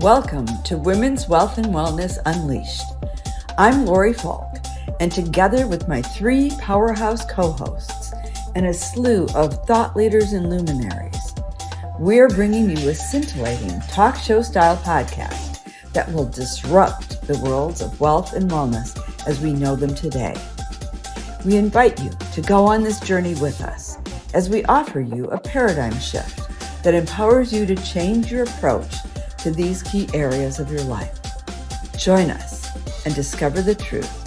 Welcome to Women's Wealth and Wellness Unleashed. I'm Lori Falk, and together with my three powerhouse co-hosts and a slew of thought leaders and luminaries, we're bringing you a scintillating talk show style podcast that will disrupt the worlds of wealth and wellness as we know them today. We invite you to go on this journey with us as we offer you a paradigm shift that empowers you to change your approach to these key areas of your life. Join us and discover the truth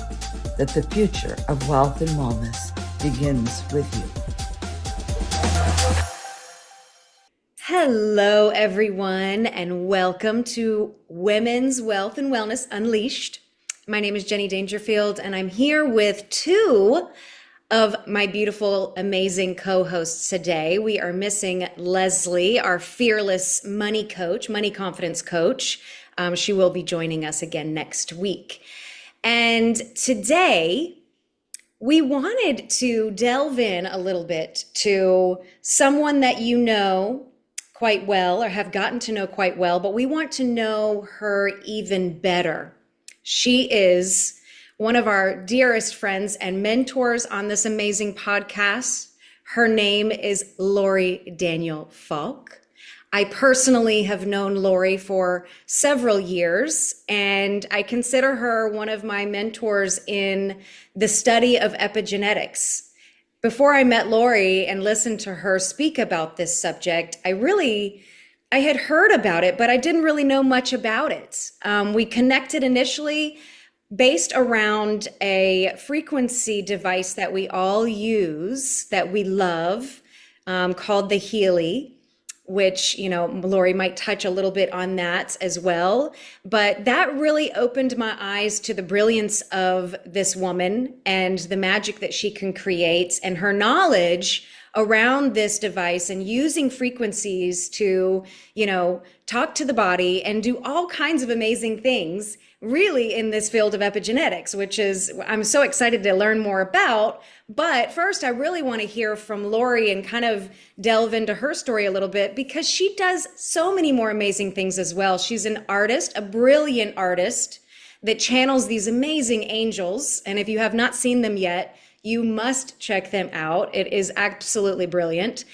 that the future of wealth and wellness begins with you. Hello, everyone, and welcome to Women's Wealth and Wellness Unleashed. My name is Jenny Dangerfield, and I'm here with two of my beautiful, amazing co-hosts today. We are missing Leslie, our fearless money coach, money confidence coach. She will be joining us again next week. And today, we wanted to delve in a little bit to someone that you know quite well or have gotten to know quite well, but we want to know her even better. She is one of our dearest friends and mentors on this amazing podcast. Her name is Lori Daniel Falk. I personally have known Lori for several years, and I consider her one of my mentors in the study of epigenetics. Before I met Lori and listened to her speak about this subject, I had heard about it, but I didn't really know much about it. We connected initially based around a frequency device that we all use, that we love, called the Healy, which, Lori might touch a little bit on that as well. But that really opened my eyes to the brilliance of this woman and the magic that she can create and her knowledge around this device and using frequencies to, talk to the body and do all kinds of amazing things really in this field of epigenetics, which is, I'm so excited to learn more about. But first, I really want to hear from Lori and kind of delve into her story a little bit, because she does so many more amazing things as well. She's an artist, a brilliant artist that channels these amazing angels. And if you have not seen them yet, you must check them out. It is absolutely brilliant.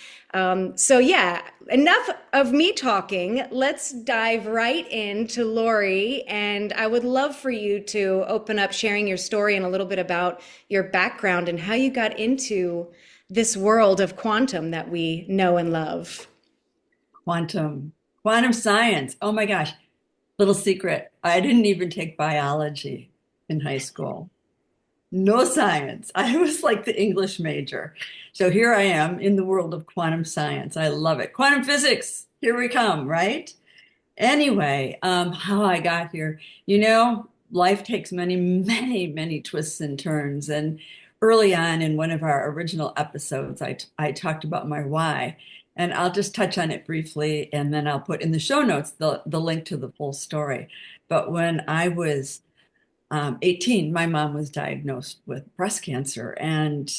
Enough of me talking. Let's dive right into Lori. And I would love for you to open up sharing your story and a little bit about your background and how you got into this world of quantum that we know and love. Quantum science. Oh my gosh. Little secret. I didn't even take biology in high school. No science. I was like the English major. So here I am in the world of quantum science. I love it. Quantum physics. Here we come, right? Anyway, how I got here. Life takes many, many, many twists and turns. And early on in one of our original episodes, I talked about my why. And I'll just touch on it briefly, and then I'll put in the show notes the link to the full story. But when I was 18, my mom was diagnosed with breast cancer, and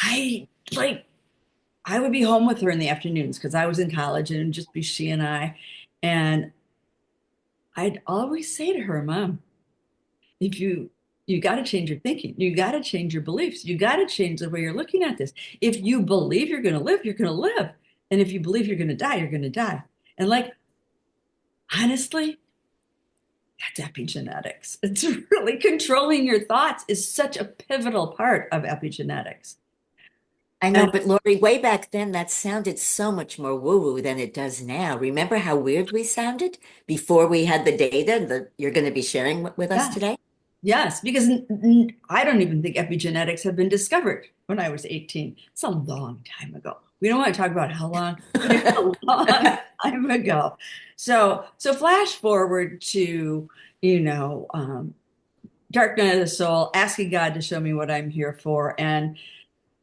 I would be home with her in the afternoons because I was in college, and it'd just be she and I. And I'd always say to her, Mom, if you got to change your thinking, you got to change your beliefs, you got to change the way you're looking at this. If you believe you're going to live, you're going to live. And if you believe you're going to die, you're going to die. And honestly, that's epigenetics. It's really controlling your thoughts is such a pivotal part of epigenetics. I know, but Lori, way back then, that sounded so much more woo-woo than it does now. Remember how weird we sounded before we had the data that you're going to be sharing with us today? Yes, because I don't even think epigenetics had been discovered when I was 18. It's a long time ago. We don't want to talk about how long, but it's a long time ago. So flash forward to, dark night of the soul, asking God to show me what I'm here for. And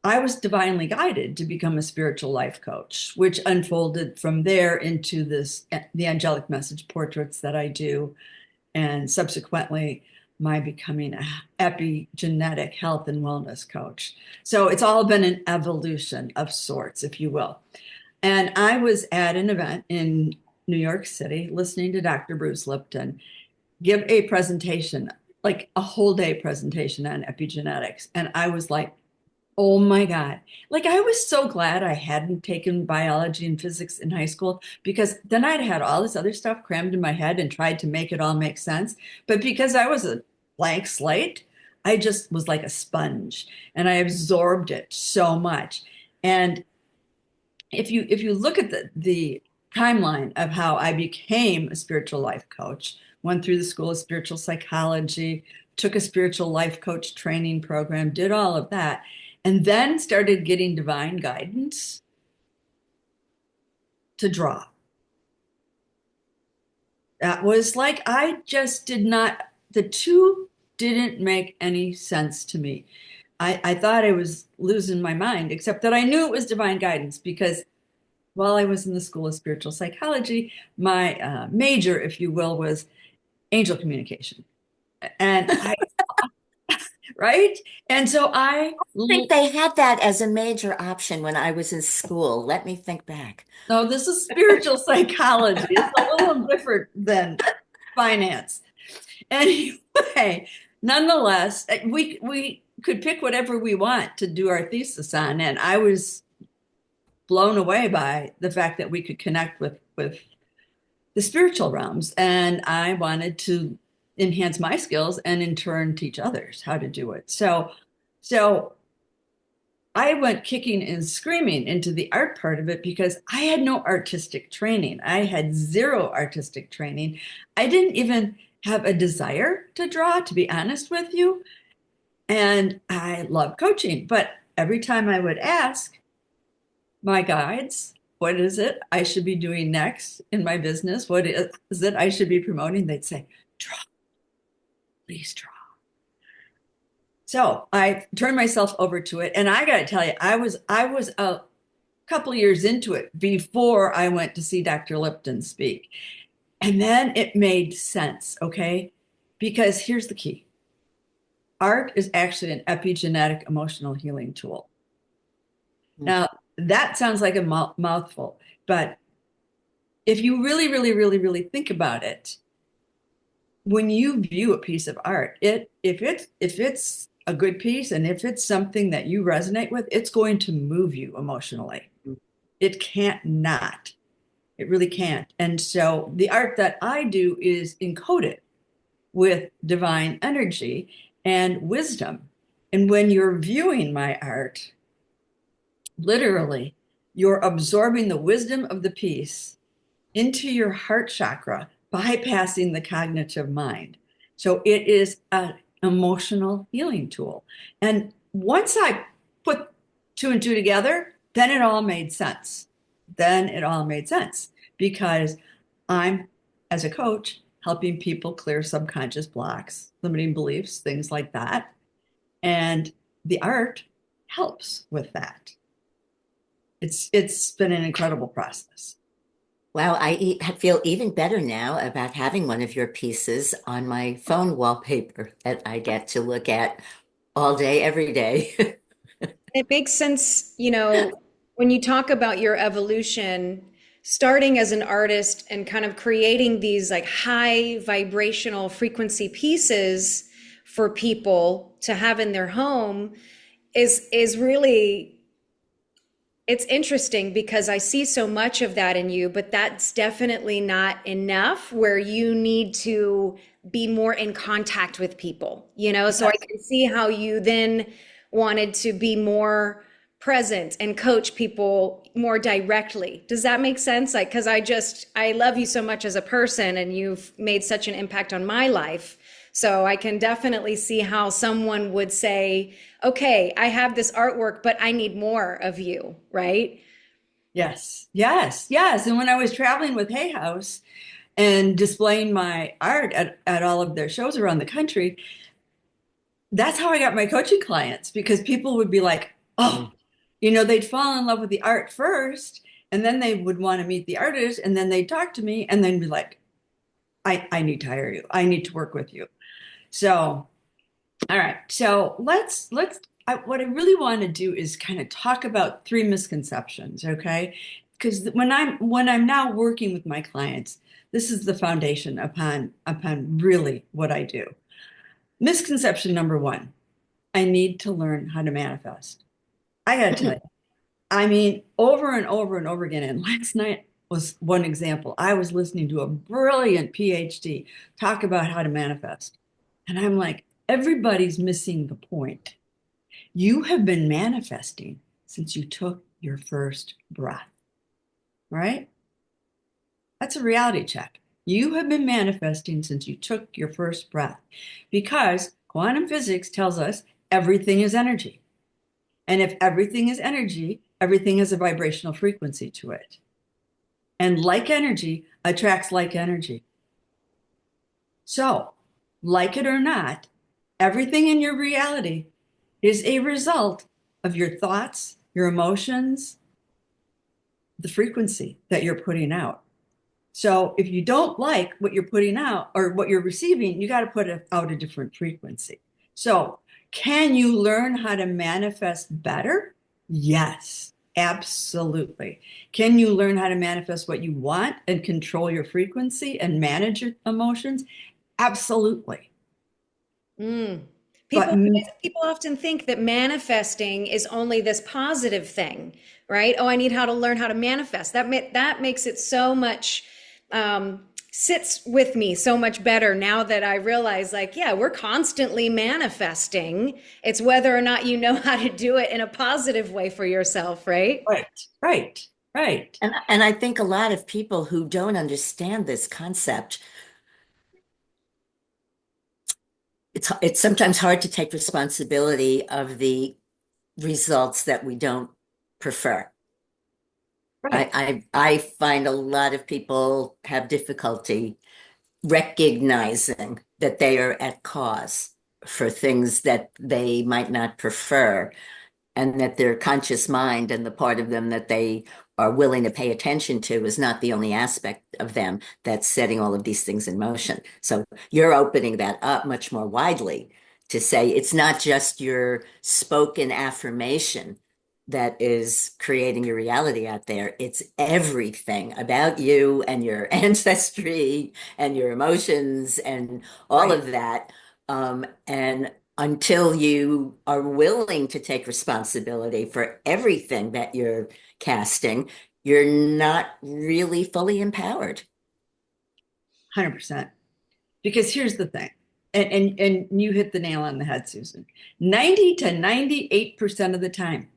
I was divinely guided to become a spiritual life coach, which unfolded from there into the angelic message portraits that I do, and subsequently my becoming an epigenetic health and wellness coach. So it's all been an evolution of sorts, if you will. And I was at an event in New York City listening to Dr. Bruce Lipton give a presentation, like a whole day presentation on epigenetics. And I was like, oh my God. Like, I was so glad I hadn't taken biology and physics in high school because then I'd had all this other stuff crammed in my head and tried to make it all make sense. But because I was a blank slate, I just was like a sponge and I absorbed it so much. And if you look at the timeline of how I became a spiritual life coach, went through the School of Spiritual Psychology, took a spiritual life coach training program, did all of that, and then started getting divine guidance to draw. That was like, I just did not, the two didn't make any sense to me. I thought I was losing my mind, except that I knew it was divine guidance because while I was in the School of Spiritual Psychology, my major, if you will, was angel communication. And I, right? And so I think they had that as a major option when I was in school. Let me think back. no, this is spiritual psychology. It's a little different than finance. Anyway, nonetheless, we could pick whatever we want to do our thesis on, and I was blown away by the fact that we could connect with the spiritual realms, and I wanted to enhance my skills and in turn teach others how to do it. So I went kicking and screaming into the art part of it because I had no artistic training. I had zero artistic training. I didn't even have a desire to draw, to be honest with you. And I love coaching, but every time I would ask my guides, what is it I should be doing next in my business? What is it I should be promoting? They'd say, draw, please draw. So I turned myself over to it. And I got to tell you, I was a couple years into it before I went to see Dr. Lipton speak. And then it made sense, okay? Because here's the key. Art is actually an epigenetic emotional healing tool. Now, that sounds like a mouthful, but if you really, really, really, really think about it, when you view a piece of art, if it's a good piece and if it's something that you resonate with, it's going to move you emotionally. It can't not. It really can't. And so the art that I do is encoded with divine energy and wisdom. And when you're viewing my art, literally, you're absorbing the wisdom of the piece into your heart chakra, bypassing the cognitive mind. So it is an emotional healing tool. And once I put two and two together, then it all made sense. Then it all made sense because I'm, as a coach, helping people clear subconscious blocks, limiting beliefs, things like that. And the art helps with that. It's been an incredible process. Wow, feel even better now about having one of your pieces on my phone wallpaper that I get to look at all day, every day. It makes sense, when you talk about your evolution, starting as an artist and kind of creating these like high vibrational frequency pieces for people to have in their home is really it's interesting because I see so much of that in you, but that's definitely not enough where you need to be more in contact with people, So I can see how you then wanted to be more present and coach people more directly. Does that make sense? Like, because I love you so much as a person and you've made such an impact on my life. So I can definitely see how someone would say, okay, I have this artwork, but I need more of you, right? Yes, yes, yes. And when I was traveling with Hay House and displaying my art at all of their shows around the country, that's how I got my coaching clients because people would be like, oh, they'd fall in love with the art first, and then they would want to meet the artist, and then they'd talk to me and then be like, I need to hire you. I need to work with you. So, all right. So what I really want to do is kind of talk about three misconceptions, okay? because when I'm now working with my clients, this is the foundation upon really what I do. Misconception number one, I need to learn how to manifest. I got to tell you, I mean, over and over and over again. And last night was one example. I was listening to a brilliant PhD talk about how to manifest. And I'm like, everybody's missing the point. You have been manifesting since you took your first breath, right? That's a reality check. You have been manifesting since you took your first breath because quantum physics tells us everything is energy. And if everything is energy, everything has a vibrational frequency to it. And like energy attracts like energy. So, like it or not, everything in your reality is a result of your thoughts, your emotions, the frequency that you're putting out. So if you don't like what you're putting out or what you're receiving, you got to put out a different frequency. So can you learn how to manifest better? Yes, absolutely. Can you learn how to manifest what you want and control your frequency and manage your emotions? Absolutely. Mm. But People often think that manifesting is only this positive thing, right? Oh, I need how to learn how to manifest. That makes it so much sits with me so much better now that I realize, like, yeah, we're constantly manifesting. It's whether or not you know how to do it in a positive way for yourself, right? right, right, right, And I think a lot of people who don't understand this concept, it's sometimes hard to take responsibility of the results that we don't prefer. right. I find a lot of people have difficulty recognizing that they are at cause for things that they might not prefer, and that their conscious mind and the part of them that they are willing to pay attention to is not the only aspect of them that's setting all of these things in motion. So you're opening that up much more widely to say it's not just your spoken affirmation that is creating your reality out there. It's everything about you and your ancestry and your emotions and all Right. of that. And until you are willing to take responsibility for everything that you're casting, you're not really fully empowered. 100%. Because here's the thing, and you hit the nail on the head, Susan. 90 to 98% of the time,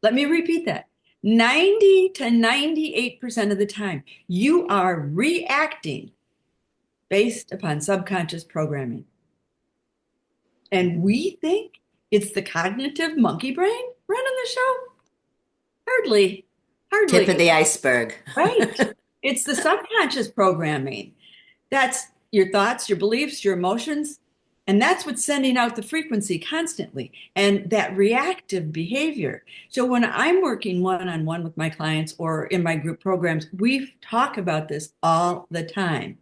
let me repeat that. 90 to 98% of the time, you are reacting based upon subconscious programming. And we think it's the cognitive monkey brain running the show? Hardly, Tip of hardly. the iceberg. Right. It's the subconscious programming. That's your thoughts, your beliefs, your emotions. And that's what's sending out the frequency constantly and that reactive behavior. So when I'm working one-on-one with my clients or in my group programs, we talk about this all the time.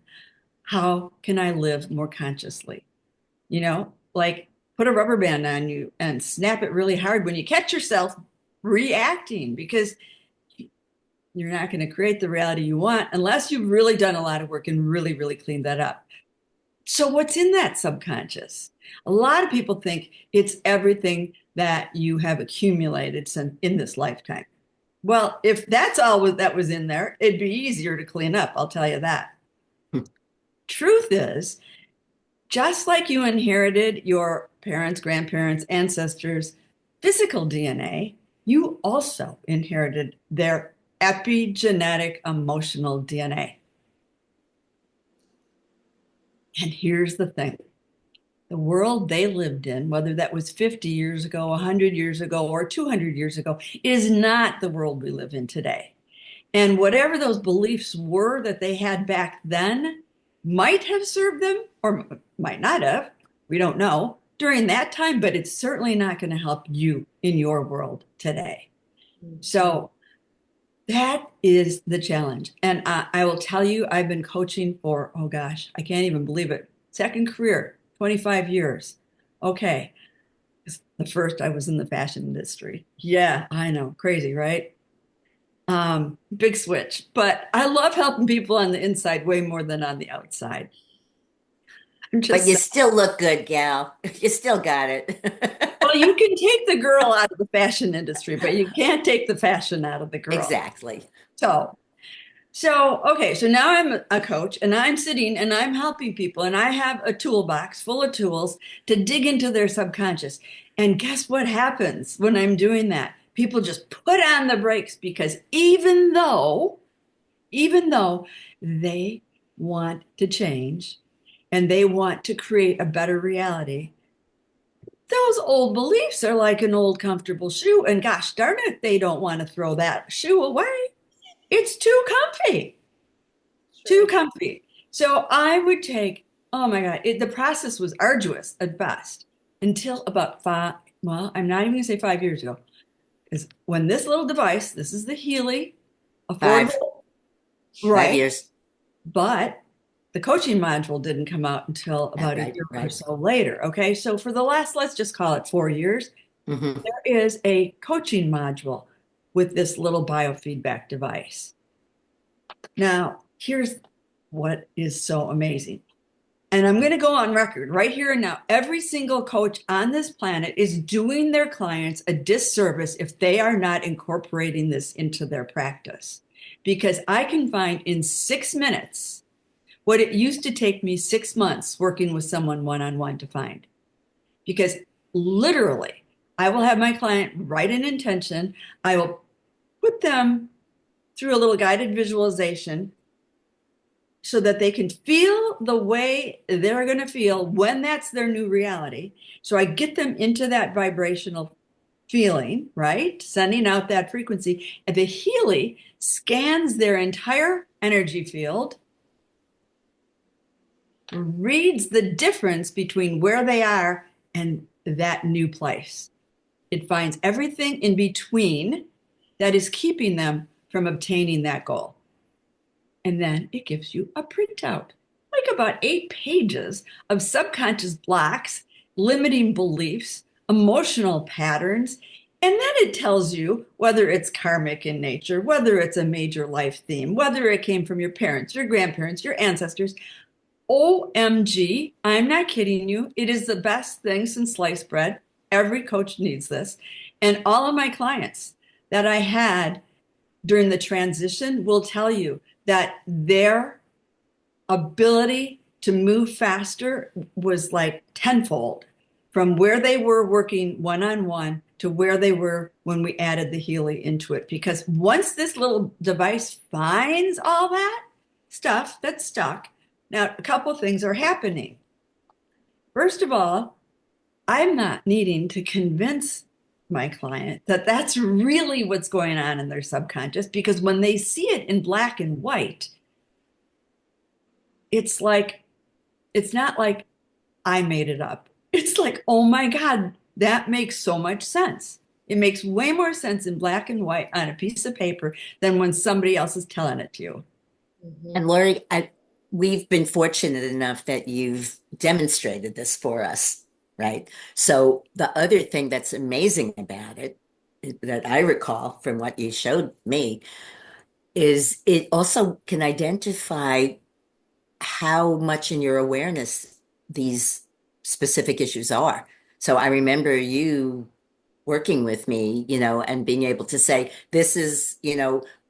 How can I live more consciously? Like put a rubber band on you and snap it really hard when you catch yourself reacting because you're not going to create the reality you want unless you've really done a lot of work and really, really cleaned that up. So, what's in that subconscious? A lot of people think it's everything that you have accumulated in this lifetime. Well, if that's all that was in there, it'd be easier to clean up. I'll tell you that. Truth is, just like you inherited your parents, grandparents, ancestors' physical DNA, you also inherited their epigenetic emotional DNA. And here's the thing. The world they lived in, whether that was 50 years ago, 100 years ago, or 200 years ago, is not the world we live in today. And whatever those beliefs were that they had back then might have served them or might not have. We don't know during that time, but it's certainly not going to help you in your world today. So that is the challenge. And I will tell you, I've been coaching for, oh gosh, I can't even believe it. Second career, 25 years. Okay. The first, I was in the fashion industry. Yeah, I know. Crazy, right? Big switch. But I love helping people on the inside way more than on the outside. I'm But just you saying. still look good, gal. You still got it. Well, you can take the girl out of the fashion industry, but you can't take the fashion out of the girl. Exactly. So, okay, so now I'm a coach and I'm sitting and I'm helping people and I have a toolbox full of tools to dig into their subconscious. And guess what happens when I'm doing that? People just put on the brakes because even though they want to change and they want to create a better reality, those old beliefs are like an old comfortable shoe. And gosh darn it, they don't want to throw that shoe away. It's too comfy, too True. comfy. So I would take, oh my God, the process was arduous at best until about five, well, I'm not even going to say 5 years ago, is when this little device, this is the Healy, Five, affordable, five right? years. But the coaching module didn't come out until about a Right, year or right. so later. Okay. So for the last, let's just call it 4 years, Hmm. there is a coaching module with this little biofeedback device. Now, here's what is so amazing. And I'm going to go on record right here and now. Every single coach on this planet is doing their clients a disservice if they are not incorporating this into their practice. Because I can find in 6 minutes what it used to take me 6 months working with someone one on one to find. Because literally, I will have my client write an intention, I will put them through a little guided visualization so that they can feel the way they're going to feel when that's their new reality. So I get them into that vibrational feeling, right? Sending out that frequency. And the Healy scans their entire energy field, reads the difference between where they are and that new place. It finds everything in between that is keeping them from obtaining that goal. And then it gives you a printout, like about 8 pages of subconscious blocks, limiting beliefs, emotional patterns. And then it tells you whether it's karmic in nature, whether it's a major life theme, whether it came from your parents, your grandparents, your ancestors. OMG, I'm not kidding you. It is the best thing since sliced bread. Every coach needs this. And all of my clients that I had during the transition will tell you that their ability to move faster was like tenfold from where they were working one on one to where they were when we added the Healy into it. Because once this little device finds all that stuff that's stuck, now a couple things are happening. First of all, I'm not needing to convince my client that that's really what's going on in their subconscious because when they see it in black and white, it's like, it's not like I made it up. It's like, oh my God, that makes so much sense. It makes way more sense in black and white on a piece of paper than when somebody else is telling it to you. Mhm. And Lori, we've been fortunate enough that you've demonstrated this for us, right? So the other thing that's amazing about it, that I recall from what you showed me, is it also can identify how much in your awareness these specific issues are. So I remember you working with me, and being able to say, this is,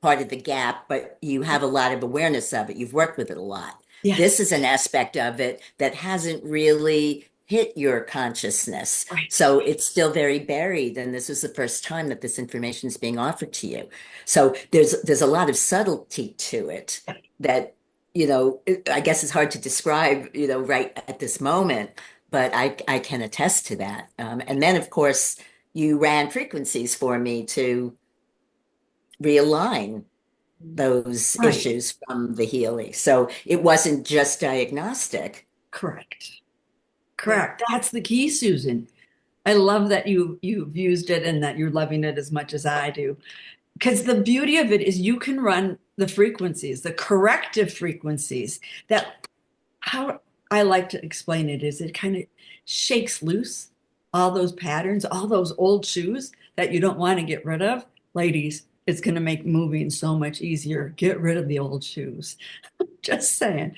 part of the gap, but you have a lot of awareness of it. You've worked with it a lot. This Yes. is an aspect of it that hasn't really hit your consciousness. Right. So it's still very buried. And this is the first time that this information is being offered to you. So there's a lot of subtlety to it that, I guess it's hard to describe, right at this moment, but I can attest to that. And then, of course, you ran frequencies for me to realign those Right. issues from the Healy. So it wasn't just diagnostic. Correct. Yeah. Correct. That's the key, Susan. I love that you've used it and that you're loving it as much as I do. Because the beauty of it is you can run the frequencies, the corrective frequencies that how I like to explain it is it kind of shakes loose all those patterns, all those old shoes that you don't want to get rid of. Ladies, It's going to make moving so much easier. Get rid of the old shoes. Just saying.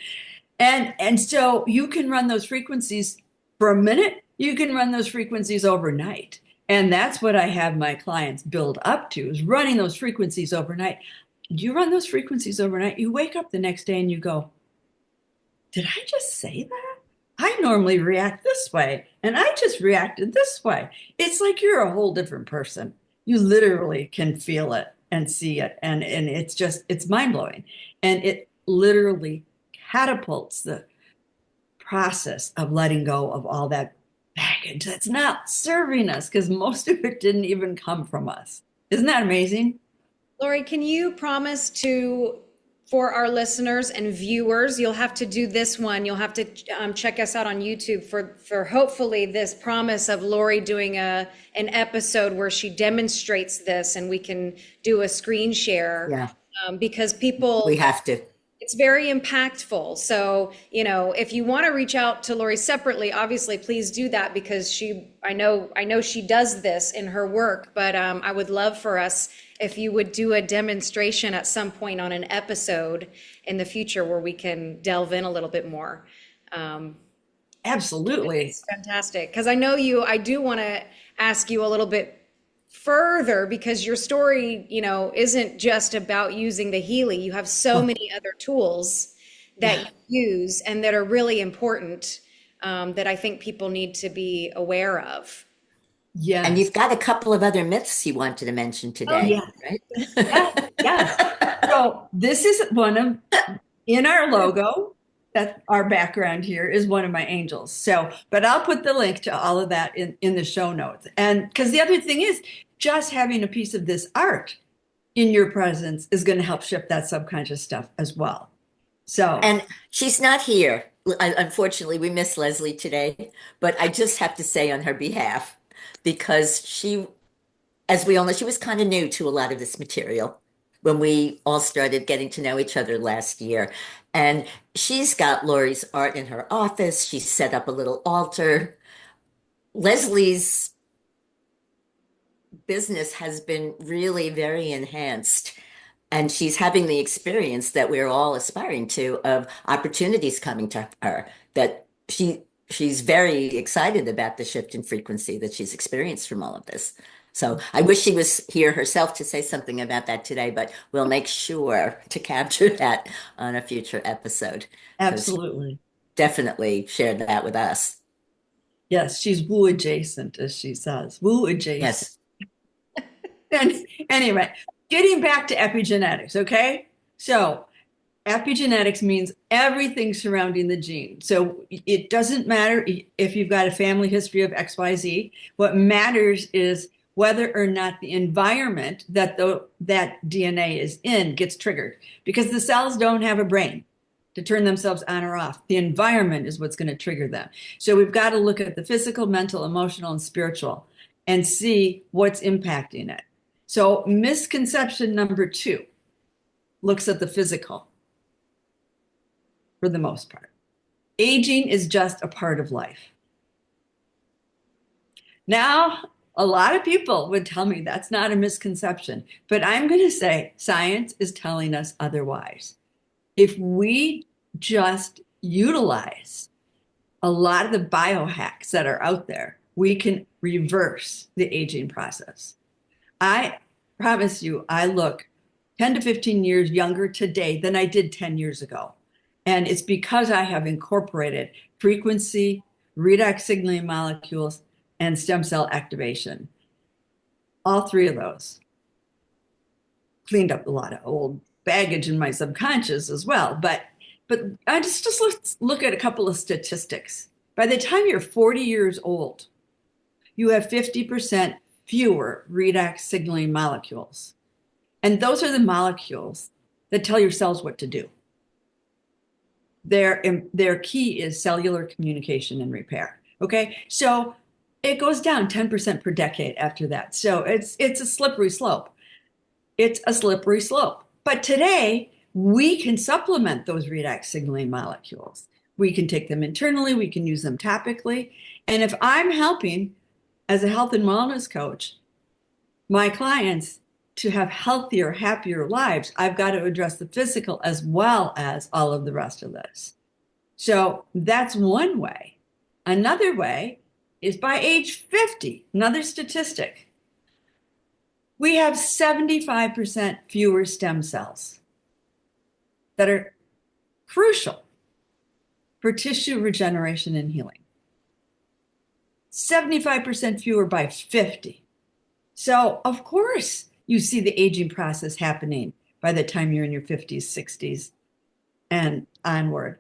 And so you can run those frequencies for a minute, you can run those frequencies overnight. And that's what I have my clients build up to, is running those frequencies overnight. You run those frequencies overnight, you wake up the next day and you go, did I just say that? I normally react this way, and I just reacted this way. It's like you're a whole different person. You literally can feel it and see it. And it's mind blowing. And it literally catapults the process of letting go of all that baggage that's not serving us, because most of it didn't even come from us. Isn't that amazing? Lori, can you promise to, for our listeners and viewers, you'll have to do this one. You'll have to check us out on YouTube for hopefully this promise of Lori doing an episode where she demonstrates this, and we can do a screen share. Yeah, Because people, we have to. it's very impactful. So, if you want to reach out to Lori separately, obviously, please do that, because I know she does this in her work, but I would love for us if you would do a demonstration at some point on an episode in the future where we can delve in a little bit more. Absolutely. It's fantastic. Because I do want to ask you a little bit further, because your story, isn't just about using the Healy. You have so many other tools that you use and that are really important, that I think people need to be aware of. Yes. And you've got a couple of other myths you wanted to mention today, yes. right? Yes, yes. So this is in our logo, that our background here is one of my angels. So, but I'll put the link to all of that in the show notes. And because the other thing is, just having a piece of this art in your presence is going to help shift that subconscious stuff as well. So, And she's not here. Unfortunately, we miss Leslie today, but I just have to say on her behalf, because she, as we all know, she was kind of new to a lot of this material when we all started getting to know each other last year. And she's got Lori's art in her office. She set up a little altar. Leslie's business has been really very enhanced. And she's having the experience that we're all aspiring to, of opportunities coming to her, that she's very excited about the shift in frequency that she's experienced from all of this. So I wish she was here herself to say something about that today, but we'll make sure to capture that on a future episode. absolutely. Definitely shared that with us. Yes, she's woo adjacent, as she says. Woo adjacent. Yes. And anyway, getting back to epigenetics, okay? So epigenetics means everything surrounding the gene. So it doesn't matter if you've got a family history of XYZ. What matters is whether or not the environment that that DNA is in gets triggered, because the cells don't have a brain to turn themselves on or off. The environment is what's going to trigger them. So we've got to look at the physical, mental, emotional, and spiritual and see what's impacting it. So misconception number 2 looks at the physical for the most part. Aging is just a part of life. Now, a lot of people would tell me that's not a misconception, but I'm going to say science is telling us otherwise. If we just utilize a lot of the biohacks that are out there, we can reverse the aging process. I promise you, I look 10 to 15 years younger today than I did 10 years ago. And it's because I have incorporated frequency, redox signaling molecules, and stem cell activation. All 3 of those cleaned up a lot of old baggage in my subconscious as well. But I let's look at a couple of statistics. By the time you're 40 years old, you have 50% fewer redox signaling molecules. And those are the molecules that tell your cells what to do. Their key is cellular communication and repair. Okay, so it goes down 10% per decade after that. So it's a slippery slope. It's a slippery slope. But today, we can supplement those redox signaling molecules. We can take them internally, we can use them topically. And if I'm helping as a health and wellness coach, my clients to have healthier, happier lives, I've got to address the physical as well as all of the rest of this. So that's one way. Another way is by age 50, another statistic. We have 75% fewer stem cells that are crucial for tissue regeneration and healing. 75% fewer by 50. So, of course, you see the aging process happening by the time you're in your 50s, 60s, and onward.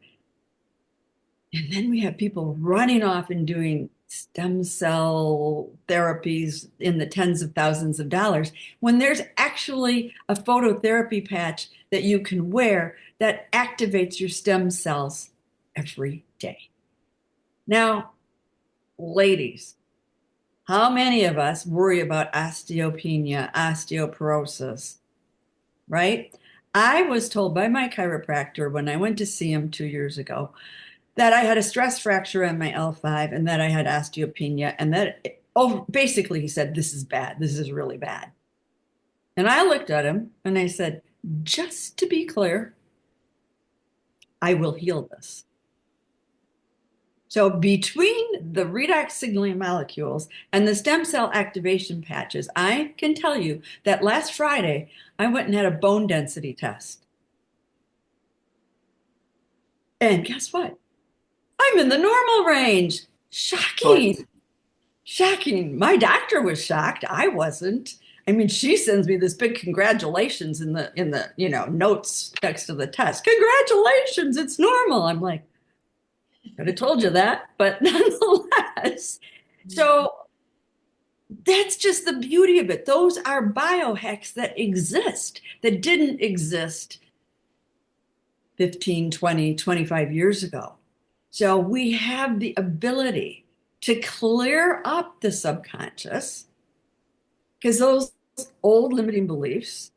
And then we have people running off and doing stem cell therapies in the tens of thousands of dollars when there's actually a phototherapy patch that you can wear that activates your stem cells every day. Now, ladies, how many of us worry about osteopenia, osteoporosis, right? I was told by my chiropractor when I went to see him 2 years ago that I had a stress fracture on my L5 and that I had osteopenia and that, oh, basically he said, this is bad. This is really bad. And I looked at him and I said, just to be clear, I will heal this. So between the redox signaling molecules and the stem cell activation patches, I can tell you that last Friday, I went and had a bone density test. And guess what? I'm in the normal range. Shocking. Shocking. My doctor was shocked. I wasn't. I mean, she sends me this big congratulations in the notes next to the test. Congratulations, it's normal. I'm like, could have told you that, but nonetheless. So that's just the beauty of it. Those are biohacks that exist, that didn't exist 15, 20, 25 years ago. So we have the ability to clear up the subconscious because those old limiting beliefs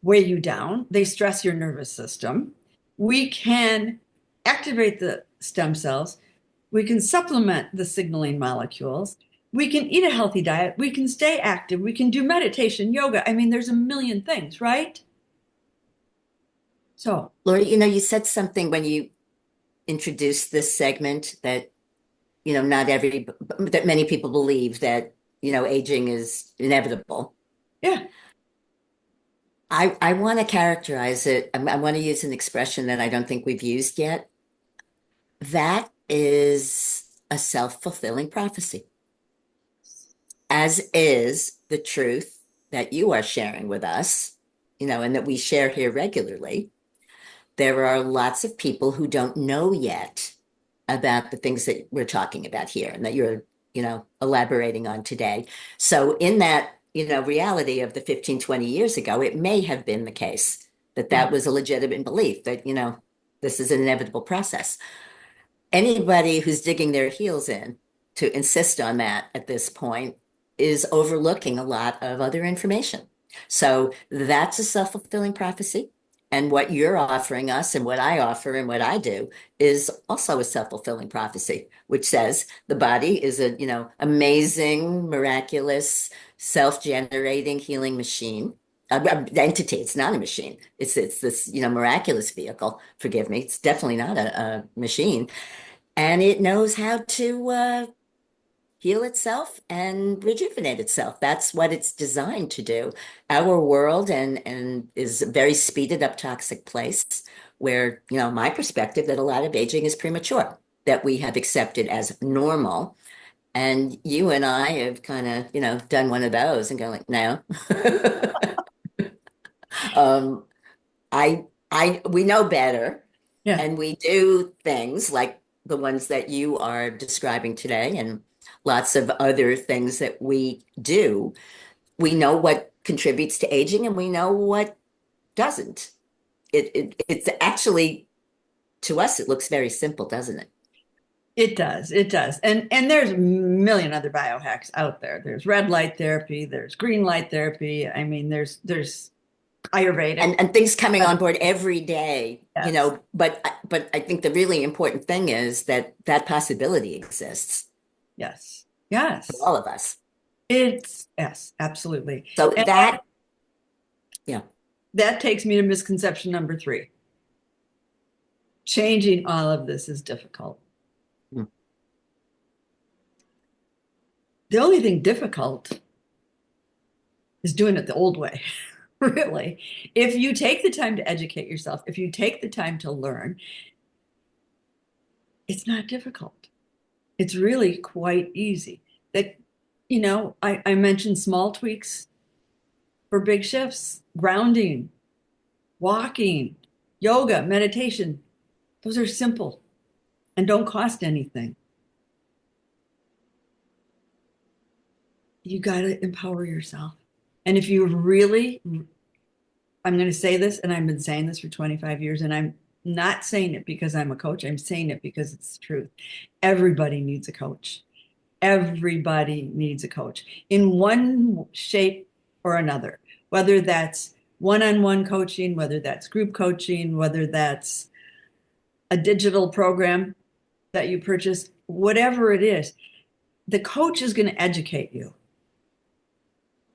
weigh you down. They stress your nervous system. We can activate the stem cells. We can supplement the signaling molecules. We can eat a healthy diet. We can stay active. We can do meditation, yoga. I mean, there's a million things, right? So, Lori, you said something when you introduced this segment that, that many people believe that, aging is inevitable. yeah. I want to characterize it. I want to use an expression that I don't think we've used yet. That is a self-fulfilling prophecy, as is the truth that you are sharing with us, and that we share here regularly. There are lots of people who don't know yet about the things that we're talking about here and that you're, elaborating on today. So in that, reality of the 15, 20 years ago, it may have been the case that Yeah. that was a legitimate belief that, this is an inevitable process. Anybody who's digging their heels in to insist on that at this point is overlooking a lot of other information. So that's a self-fulfilling prophecy. And what you're offering us and what I offer and what I do is also a self-fulfilling prophecy, which says the body is a, amazing, miraculous, self-generating healing machine. Entity. It's not a machine. It's this, miraculous vehicle. Forgive me. It's definitely not a machine. And it knows how to heal itself and rejuvenate itself. That's what it's designed to do. Our world and is a very speeded up toxic place where, my perspective that a lot of aging is premature, that we have accepted as normal. And you and I have kind of, done one of those and go like, no. um, we know better Yeah. and we do things like the ones that you are describing today and lots of other things that we do. We know what contributes to aging and we know what doesn't. It's actually, to us, it looks very simple, doesn't it? It does. It does. And there's a million other biohacks out there. There's red light therapy, there's green light therapy. I mean, there's Ayurvedic. And things coming on board every day, Yes. but I think the really important thing is that that possibility exists Yes. for Yes. all of us. It's yes, absolutely. So And that Yeah. That takes me to misconception number 3. Changing all of this is difficult. Mm. The only thing difficult is doing it the old way, really. If you take the time to educate yourself, if you take the time to learn, it's not difficult. It's really quite easy. That, I mentioned small tweaks for big shifts, grounding, walking, yoga, meditation. Those are simple and don't cost anything. You got to empower yourself. And if you really, I'm going to say this, and I've been saying this for 25 years, and I'm not saying it because I'm a coach. I'm saying it because it's the truth. Everybody needs a coach. Everybody needs a coach in one shape or another, whether that's one-on-one coaching, whether that's group coaching, whether that's a digital program that you purchase, whatever it is, the coach is going to educate you.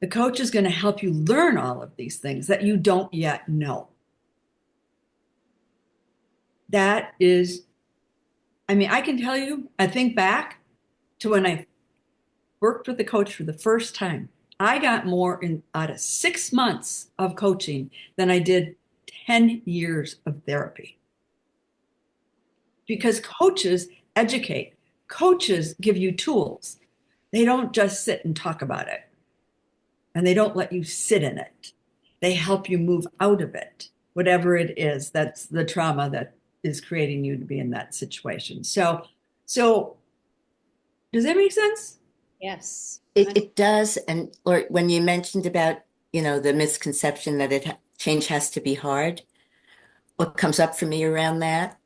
The coach is going to help you learn all of these things that you don't yet know. That is, I mean, I can tell you, I think back to when I worked with a coach for the first time. I got more out of 6 months of coaching than I did 10 years of therapy. Because coaches educate, coaches give you tools. They don't just sit and talk about it, and they don't let you sit in it. They help you move out of it, whatever it is that's the trauma that is creating you to be in that situation. So does that make sense? Yes. It does. And or when you mentioned about, the misconception that change has to be hard, what comes up for me around that?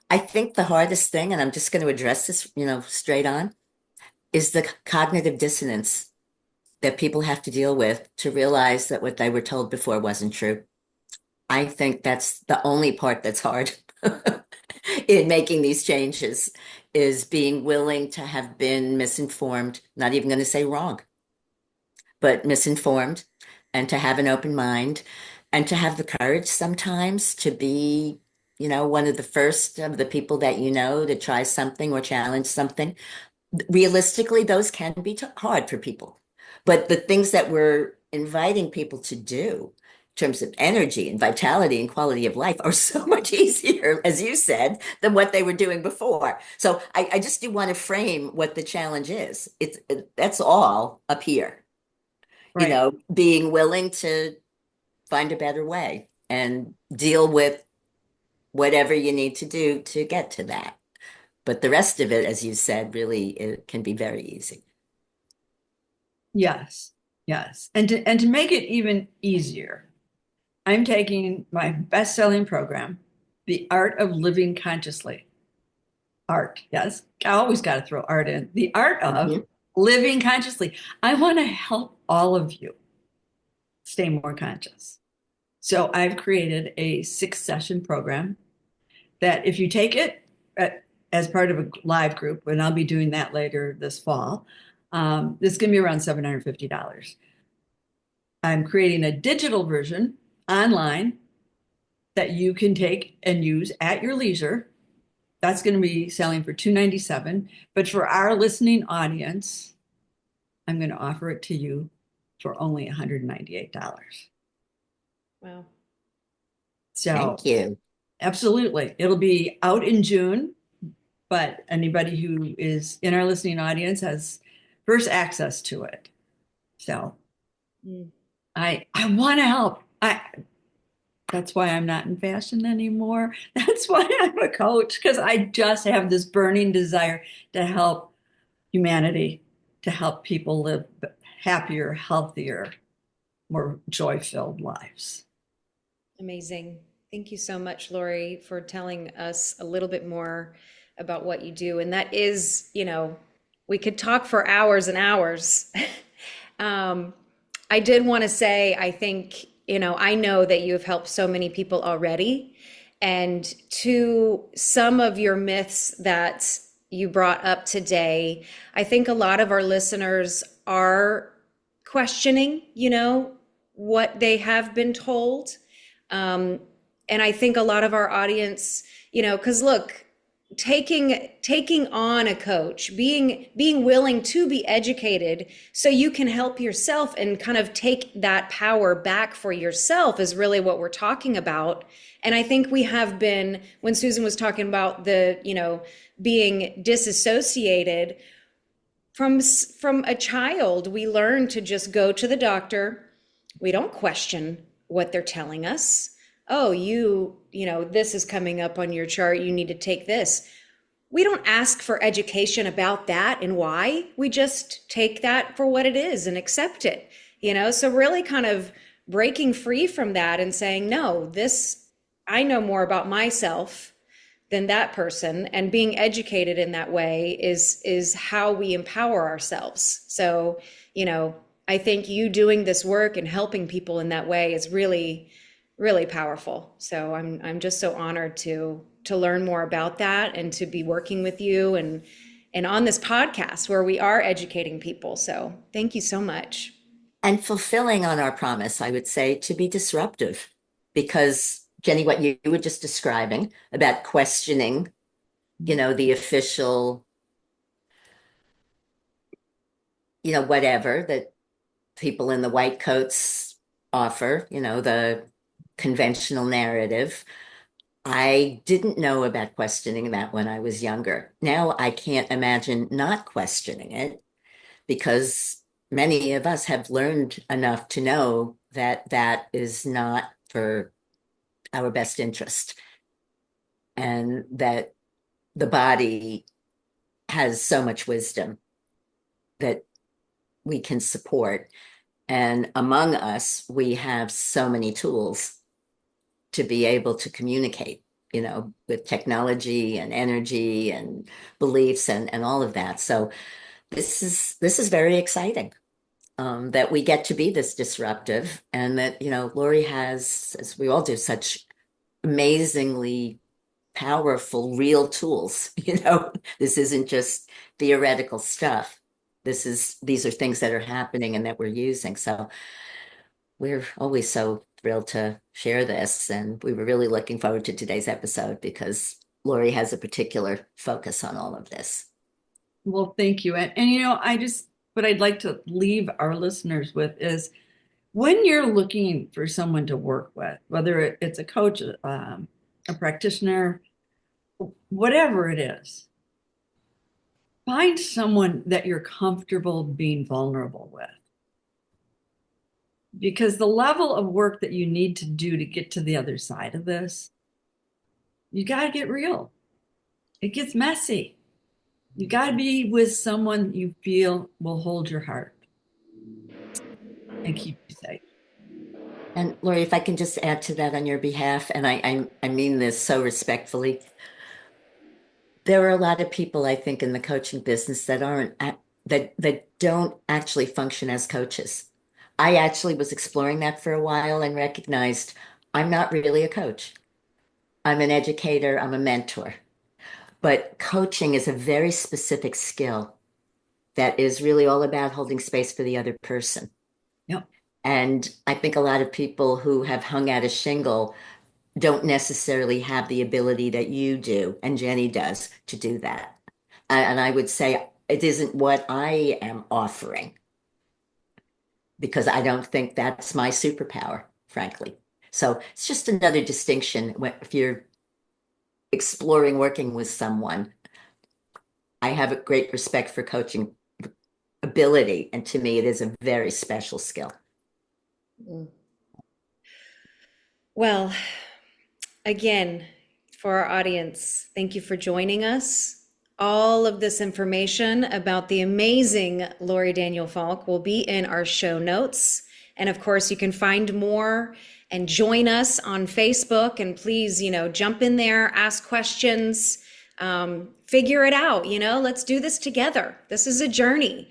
I think the hardest thing, and I'm just going to address this, straight on, is the cognitive dissonance that people have to deal with to realize that what they were told before wasn't true. I think that's the only part that's hard in making these changes is being willing to have been misinformed, not even going to say wrong, but misinformed, and to have an open mind and to have the courage sometimes to be, one of the first of the people that to try something or challenge something. Realistically, those can be hard for people. But the things that we're inviting people to do in terms of energy and vitality and quality of life are so much easier, as you said, than what they were doing before. So I just do want to frame what the challenge is. That's all up here, Right. being willing to find a better way and deal with whatever you need to do to get to that. But the rest of it, as you said, really it can be very easy. Yes. Yes. And to make it even easier, I'm taking my best-selling program, The Art of Living Consciously. Art, yes. I always got to throw art in. The art of Mhm. living consciously. I want to help all of you stay more conscious. So I've created a 6-session program that if you take it as part of a live group, and I'll be doing that later this fall, this is going to be around $750. I'm creating a digital version online that you can take and use at your leisure. That's going to be selling for $297. But for our listening audience, I'm going to offer it to you for only $198. Wow. So Thank you. absolutely. It'll be out in June, but anybody who is in our listening audience has first access to it. So Mm. I want to help. That's why I'm not in fashion anymore. That's why I'm a coach, because I just have this burning desire to help humanity, to help people live happier, healthier, more joy-filled lives. Amazing. Thank you so much, Lori, for telling us a little bit more about what you do. And that is, we could talk for hours and hours. um, I did want to say, I think, I know that you have helped so many people already. And to some of your myths that you brought up today, I think a lot of our listeners are questioning, what they have been told. And I think a lot of our audience, because look, taking on a coach, being willing to be educated so you can help yourself and kind of take that power back for yourself is really what we're talking about. And I think we have been, when Susan was talking about the, being disassociated from a child, we learn to just go to the doctor. We don't question what they're telling us. Oh, this is coming up on your chart. You need to take this. We don't ask for education about that and why. We just take that for what it is and accept it, So really kind of breaking free from that and saying, no, I know more about myself than that person, and being educated in that way is how we empower ourselves. So, I think you doing this work and helping people in that way is really, really powerful. So I'm just so honored to learn more about that and to be working with you and on this podcast where we are educating people. So thank you so much. And fulfilling on our promise, I would say, to be disruptive. Because, Jenny, what you were just describing about questioning, the official, whatever that people in the white coats offer, the conventional narrative. I didn't know about questioning that when I was younger. Now I can't imagine not questioning it, because many of us have learned enough to know that that is not for our best interest, and that the body has so much wisdom that we can support. And among us, we have so many tools to be able to communicate, with technology and energy and beliefs and all of that. So this is very exciting, that we get to be this disruptive, and that, Lori has, as we all do, such amazingly powerful, real tools. This isn't just theoretical stuff. These are things that are happening and that we're using. So we're always so thrilled to share this. And we were really looking forward to today's episode because Lori has a particular focus on all of this. Well, thank you. And what I'd like to leave our listeners with is, when you're looking for someone to work with, whether it's a coach, a practitioner, whatever it is, find someone that you're comfortable being vulnerable with. Because the level of work that you need to do to get to the other side of this, you got to get real. It gets messy. You got to be with someone you feel will hold your heart and keep you safe. And Lori, if I can just add to that on your behalf, and I mean this so respectfully, there are a lot of people, I think, in the coaching business that that don't actually function as coaches. I actually was exploring that for a while and recognized I'm not really a coach. I'm an educator, I'm a mentor. But coaching is a very specific skill that is really all about holding space for the other person. Yep. And I think a lot of people who have hung out a shingle don't necessarily have the ability that you do and Jenny does to do that. And I would say it isn't what I am offering, because I don't think that's my superpower, frankly. So it's just another distinction. If you're exploring working with someone, I have a great respect for coaching ability. And to me, it is a very special skill. Well, again, for our audience, thank you for joining us. All of this information about the amazing Lori Daniel Falk will be in our show notes. And of course, you can find more and join us on Facebook. And please, jump in there, ask questions, figure it out. Let's do this together. This is a journey.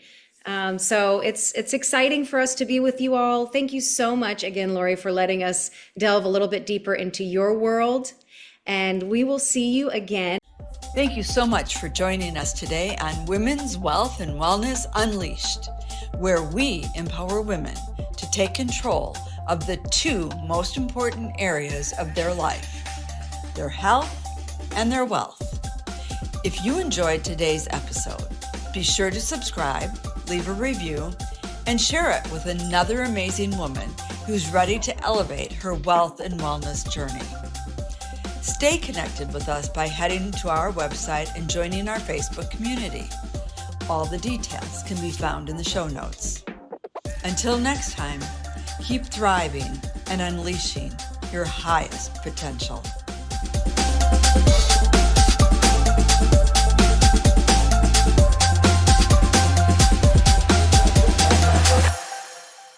So it's exciting for us to be with you all. Thank you so much again, Lori, for letting us delve a little bit deeper into your world. And we will see you again. Thank you so much for joining us today on Women's Wealth and Wellness Unleashed. where we empower women to take control of the two most important areas of their life, their health and their wealth. If you enjoyed today's episode, be sure to subscribe, leave a review, and share it with another amazing woman who's ready to elevate her wealth and wellness journey. Stay connected with us by heading to our website and joining our Facebook community. All the details can be found in the show notes. Until next time, keep thriving and unleashing your highest potential.